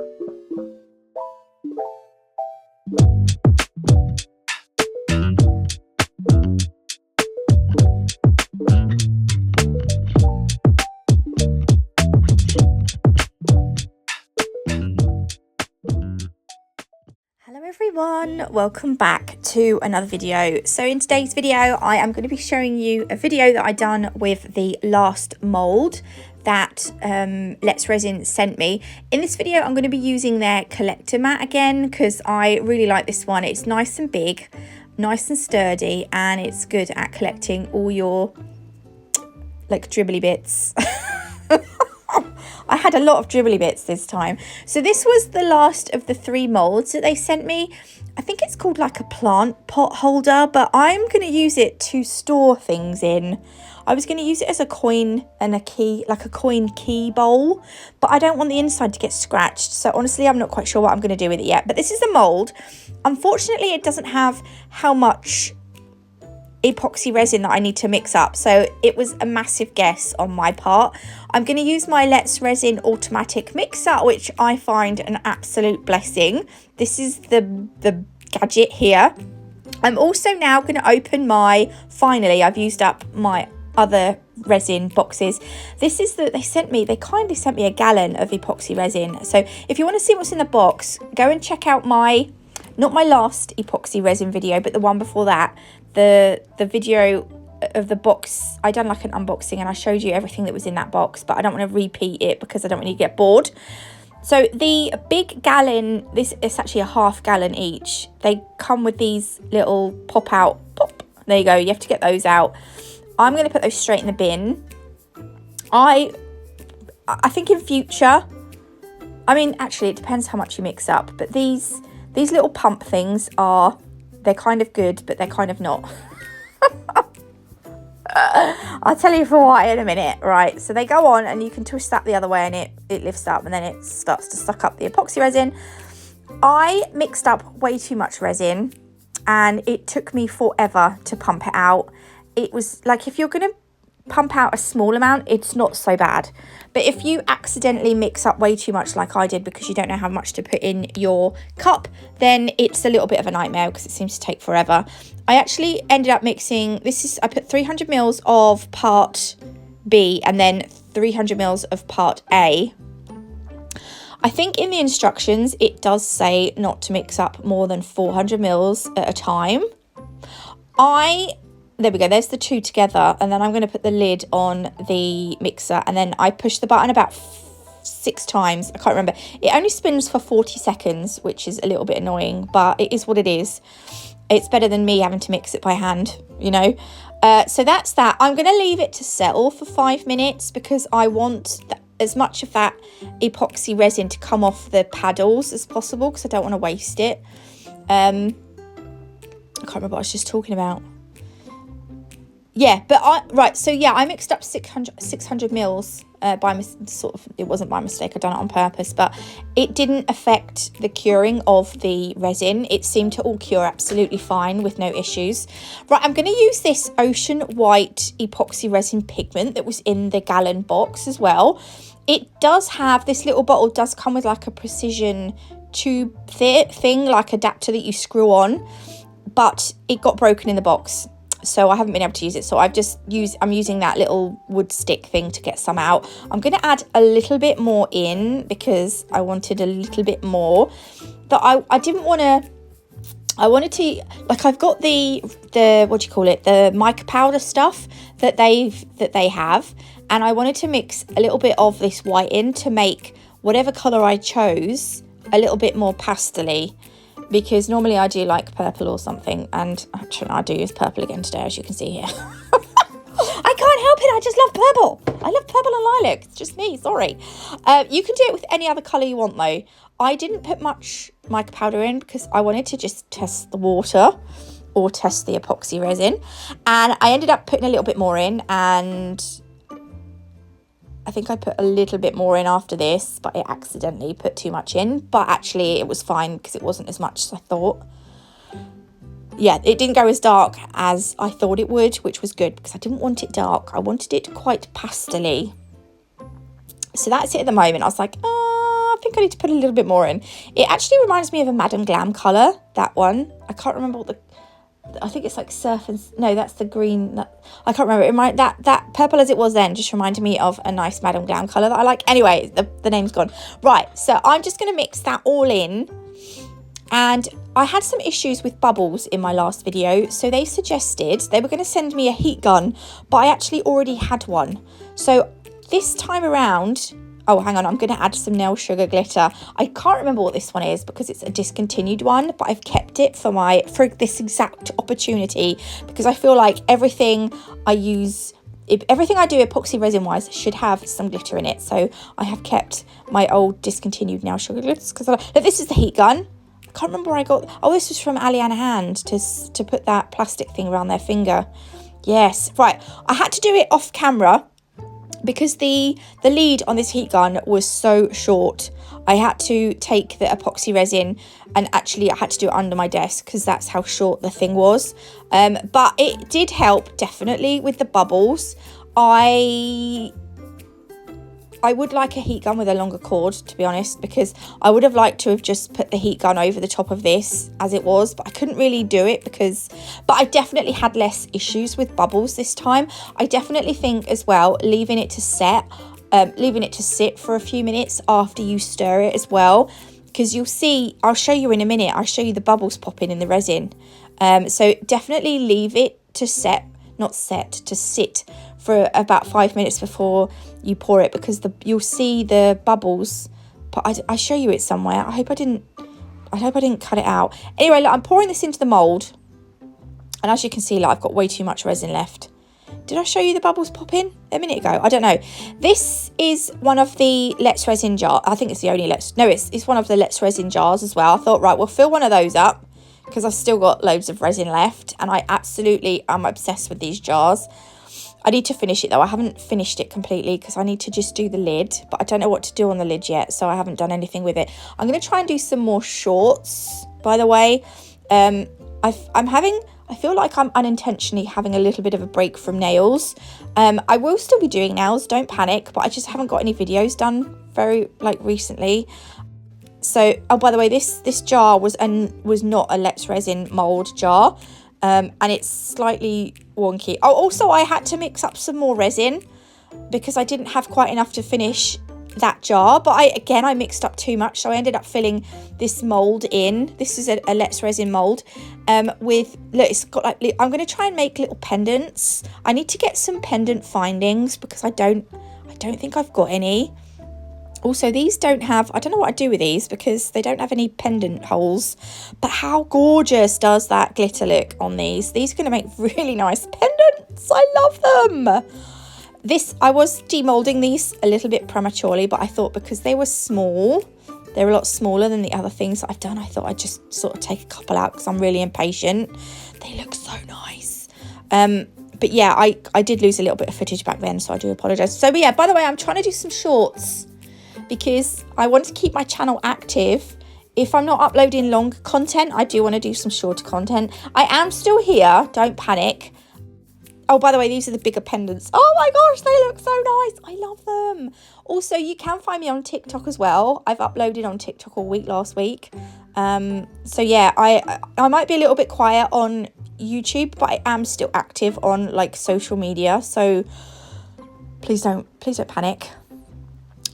Hello everyone, welcome back to another video. So in today's video I am going to be showing you a video that I done with the last mold that Let's Resin sent me. In this video I'm going to be using their collector mat again because I really like this one. It's nice and big, nice and sturdy, and it's good at collecting all your like dribbly bits. I had a lot of dribbly bits this time. So this was the last of the 3 molds that they sent me. I think it's called like a plant pot holder, but I'm going to use it to store things in. I was going to use it as a coin and a key, like a coin key bowl, but I don't want the inside to get scratched. So honestly, I'm not quite sure what I'm going to do with it yet, but this is the mold. Unfortunately, it doesn't have how much epoxy resin that I need to mix up, so it was a massive guess on my part. I'm going to use my Let's Resin automatic mixer, which I find an absolute blessing. This is the gadget here. I'm also now going to open my, finally I've used up my other resin boxes. This is that they kindly sent me a gallon of epoxy resin. So if you want to see what's in the box, go and check out my, not my last epoxy resin video, but the one before that. The video of the box, I done like an unboxing and I showed you everything that was in that box, but I don't want to repeat it because I don't want you to get bored. So the big gallon, this is actually a half gallon each. They come with these little pop out, pop. There you go, you have to get those out. I'm going to put those straight in the bin. I think in future, I mean, actually it depends how much you mix up, but these little pump things are, they're kind of good, but they're kind of not. I'll tell you for why in a minute. Right, so they go on and you can twist that the other way and it lifts up and then it starts to suck up the epoxy resin. I mixed up way too much resin and it took me forever to pump it out. It was like, if you're going to pump out a small amount, it's not so bad, but if you accidentally mix up way too much like I did because you don't know how much to put in your cup, then it's a little bit of a nightmare because it seems to take forever. I actually ended up mixing, I put 300 mils of part B and then 300 mils of part A. I think in the instructions it does say not to mix up more than 400 mils at a time. There we go, there's the 2 together, and then I'm going to put the lid on the mixer, and then I push the button about 6 times. I can't remember. It only spins for 40 seconds, which is a little bit annoying, but it is what it is. It's better than me having to mix it by hand, you know. So that's that. I'm going to leave it to settle for 5 minutes because I want as much of that epoxy resin to come off the paddles as possible because I don't want to waste it. I can't remember what I was just talking about. Yeah, but I mixed up 600 mils it wasn't by mistake, I'd done it on purpose, but it didn't affect the curing of the resin. It seemed to all cure absolutely fine with no issues. Right, I'm going to use this ocean white epoxy resin pigment that was in the gallon box as well. It does have, this little bottle does come with like a precision tube thing, like adapter that you screw on, but it got broken in the box. So I haven't been able to use it. So I'm using that little wood stick thing to get some out. I'm going to add a little bit more in because I wanted a little bit more. But I didn't want to, I wanted to, like I've got the what do you call it? The mica powder stuff that they have. And I wanted to mix a little bit of this white in to make whatever colour I chose a little bit more pastel-y. Because normally I do like purple or something, and actually I do use purple again today, as you can see here. I can't help it, I just love purple. I love purple and lilac, it's just me, sorry. You can do it with any other colour you want though. I didn't put much mica powder in because I wanted to just test the water or test the epoxy resin. And I ended up putting a little bit more in, and I think I put a little bit more in after this, but I accidentally put too much in. But actually it was fine because it wasn't as much as I thought. Yeah, it didn't go as dark as I thought it would, which was good because I didn't want it dark. I wanted it quite pastel-y. So that's it at the moment. I was like, think I need to put a little bit more in. It actually reminds me of a Madame Glam colour, that one. I can't remember what I think it's like surf and... No, that's the green. I can't remember. That purple as it was then just reminded me of a nice Madame Glam colour that I like. Anyway, the name's gone. Right, so I'm just going to mix that all in. And I had some issues with bubbles in my last video. So they suggested they were going to send me a heat gun, but I actually already had one. So this time around... Oh, hang on, I'm going to add some nail sugar glitter. I can't remember what this one is because it's a discontinued one, but I've kept it for this exact opportunity because I feel like everything I do epoxy resin wise should have some glitter in it. So I have kept my old discontinued nail sugar glitters because this is the heat gun. I can't remember where I got... Oh, this was from Ali Ann Hand to put that plastic thing around their finger. Yes, right. I had to do it off camera because the lead on this heat gun was so short. I had to take the epoxy resin and actually I had to do it under my desk because that's how short the thing was. But it did help definitely with the bubbles. I would like a heat gun with a longer cord, to be honest, because I would have liked to have just put the heat gun over the top of this as it was, but I couldn't really do it but I definitely had less issues with bubbles this time. I definitely think as well, leaving it to sit for a few minutes after you stir it as well, because you'll see, I'll show you in a minute, I'll show you the bubbles popping in the resin. So definitely leave it to sit for about 5 minutes before you pour it, because you'll see the bubbles. But I show you it somewhere. I hope I didn't cut it out. Anyway, look, I'm pouring this into the mould, and as you can see, like, I've got way too much resin left. Did I show you the bubbles popping a minute ago? I don't know. This is one of the Let's Resin jar. I think it's the only it's one of the Let's Resin jars as well. I thought, right, we'll fill one of those up because I've still got loads of resin left, and I absolutely am obsessed with these jars. I need to finish it though. I haven't finished it completely because I need to just do the lid, but I don't know what to do on the lid yet, so I haven't done anything with it. I'm going to try and do some more shorts, by the way. I feel like I'm unintentionally having a little bit of a break from nails. I will still be doing nails, don't panic, but I just haven't got any videos done very recently. So, oh, by the way, this jar was not a Let's Resin mould jar. And it's slightly wonky. Oh, also I had to mix up some more resin because I didn't have quite enough to finish that jar, but I mixed up too much, so I ended up filling this mold in. This is a Let's Resin mold with, look, it's got like, I'm going to try and make little pendants. I need to get some pendant findings because I don't think I've got any. Also, these don't have, I don't know what I'd do with these because they don't have any pendant holes. But how gorgeous does that glitter look on these? These are going to make really nice pendants. I love them. I was demolding these a little bit prematurely, but I thought because they were small, they're a lot smaller than the other things that I've done, I thought I'd just sort of take a couple out because I'm really impatient. They look so nice. But yeah, I did lose a little bit of footage back then, so I do apologise. So, but yeah, by the way, I'm trying to do some shorts because I want to keep my channel active. If I'm not uploading long content, I do want to do some shorter content. I am still here, don't panic. Oh, by the way, these are the bigger pendants. Oh my gosh, they look so nice. I love them. Also, you can find me on TikTok as well. I've uploaded on TikTok all week last week. So yeah, I might be a little bit quiet on YouTube, but I am still active on like social media. So please don't panic.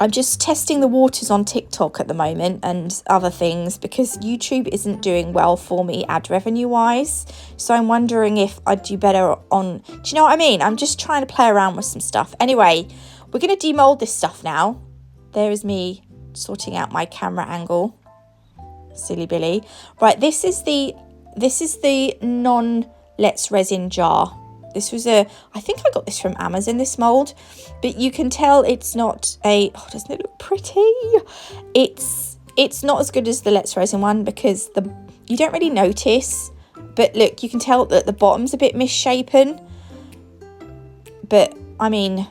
I'm just testing the waters on TikTok at the moment and other things because YouTube isn't doing well for me ad revenue wise. So I'm wondering if I'd do better on, do you know what I mean? I'm just trying to play around with some stuff. Anyway, we're going to demold this stuff now. There is me sorting out my camera angle. Silly Billy. Right, this is the non-Let's Resin jar. This was I think I got this from Amazon, this mould, but you can tell it's not doesn't it look pretty? It's not as good as the Let's Resin one because you don't really notice, but look, you can tell that the bottom's a bit misshapen. But I mean,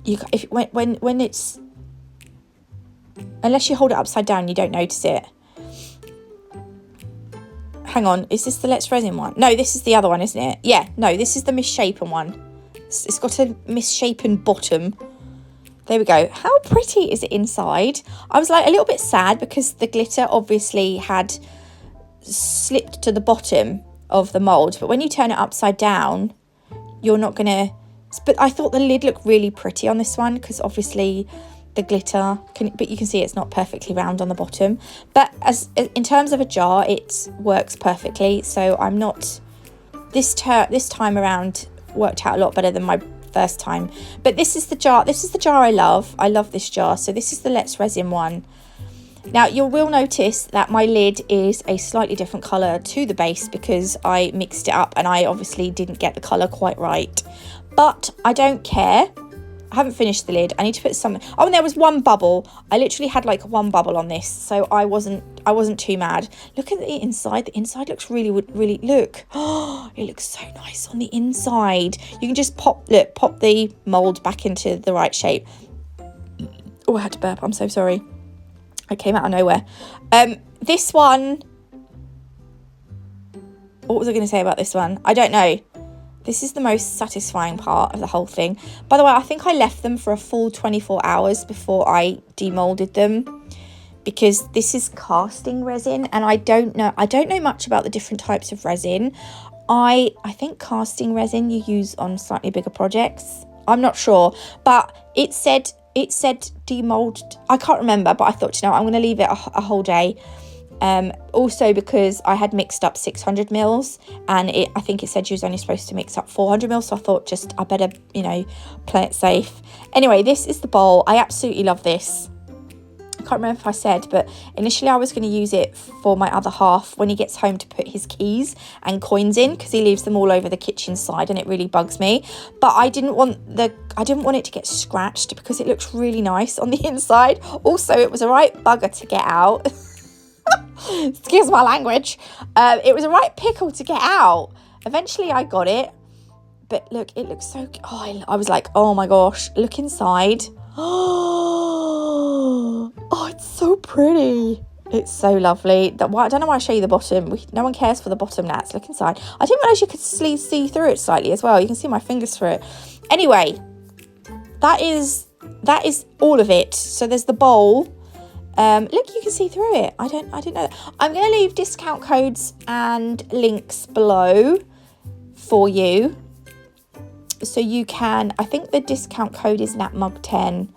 when it's, unless you hold it upside down, you don't notice it. Hang on, is this the Let's Resin one? No, this is the other one, isn't it? Yeah, no, this is the misshapen one. It's got a misshapen bottom. There we go. How pretty is it inside? I was like a little bit sad because the glitter obviously had slipped to the bottom of the mold, but when you turn it upside down, you're not gonna. But I thought the lid looked really pretty on this one because obviously the glitter but you can see it's not perfectly round on the bottom. But as in terms of a jar, it works perfectly. So I'm not. This time around worked out a lot better than my first time. But this is the jar. This is the jar I love. I love this jar. So this is the Let's Resin one. Now you will notice that my lid is a slightly different colour to the base because I mixed it up and I obviously didn't get the colour quite right. But I don't care. I haven't finished the lid. I need to put something. Oh, and there was one bubble. I literally had like one bubble on this, so I wasn't too mad. Look at the inside. The inside looks really look. Oh, it looks so nice on the inside. You can just pop the mold back into the right shape. Oh, I had to burp. I'm so sorry. I came out of nowhere. This one. What was I going to say about this one? I don't know. This is the most satisfying part of the whole thing. By the way, I think I left them for a full 24 hours before I demolded them because this is casting resin and I don't know much about the different types of resin. I think casting resin you use on slightly bigger projects. I'm not sure, but it said demold. I can't remember, but I thought, I'm going to leave it a whole day. Also because I had mixed up 600 mils and I think it said you was only supposed to mix up 400 mils, so I thought I better play it safe. Anyway, this is the bowl. I absolutely love this. I can't remember if I said, but initially I was going to use it for my other half when he gets home to put his keys and coins in because he leaves them all over the kitchen side and it really bugs me. But I didn't want it to get scratched because it looks really nice on the inside. Also, it was a right bugger to get out. Excuse my language. It was a right pickle to get out. Eventually I got it, but look, it looks so I was like, oh my gosh, look inside. Oh, it's so pretty. It's so lovely. I don't know why I show you the bottom. No one cares for the bottom, Nats. Look inside. I didn't realise you could see through it slightly as well. You can see my fingers through it. Anyway, that is all of it. So there's the bowl. Look, you can see through it. I didn't know that. I'm going to leave discount codes and links below for you. So you can, I think the discount code is NatMug10.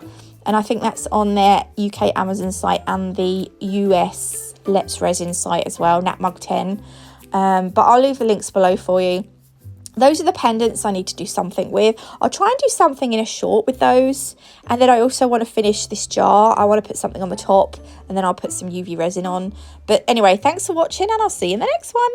And I think that's on their UK Amazon site and the US Let's Resin site as well, NatMug10. But I'll leave the links below for you. Those are the pendants I need to do something with. I'll try and do something in a short with those. And then I also want to finish this jar. I want to put something on the top and then I'll put some UV resin on. But anyway, thanks for watching and I'll see you in the next one.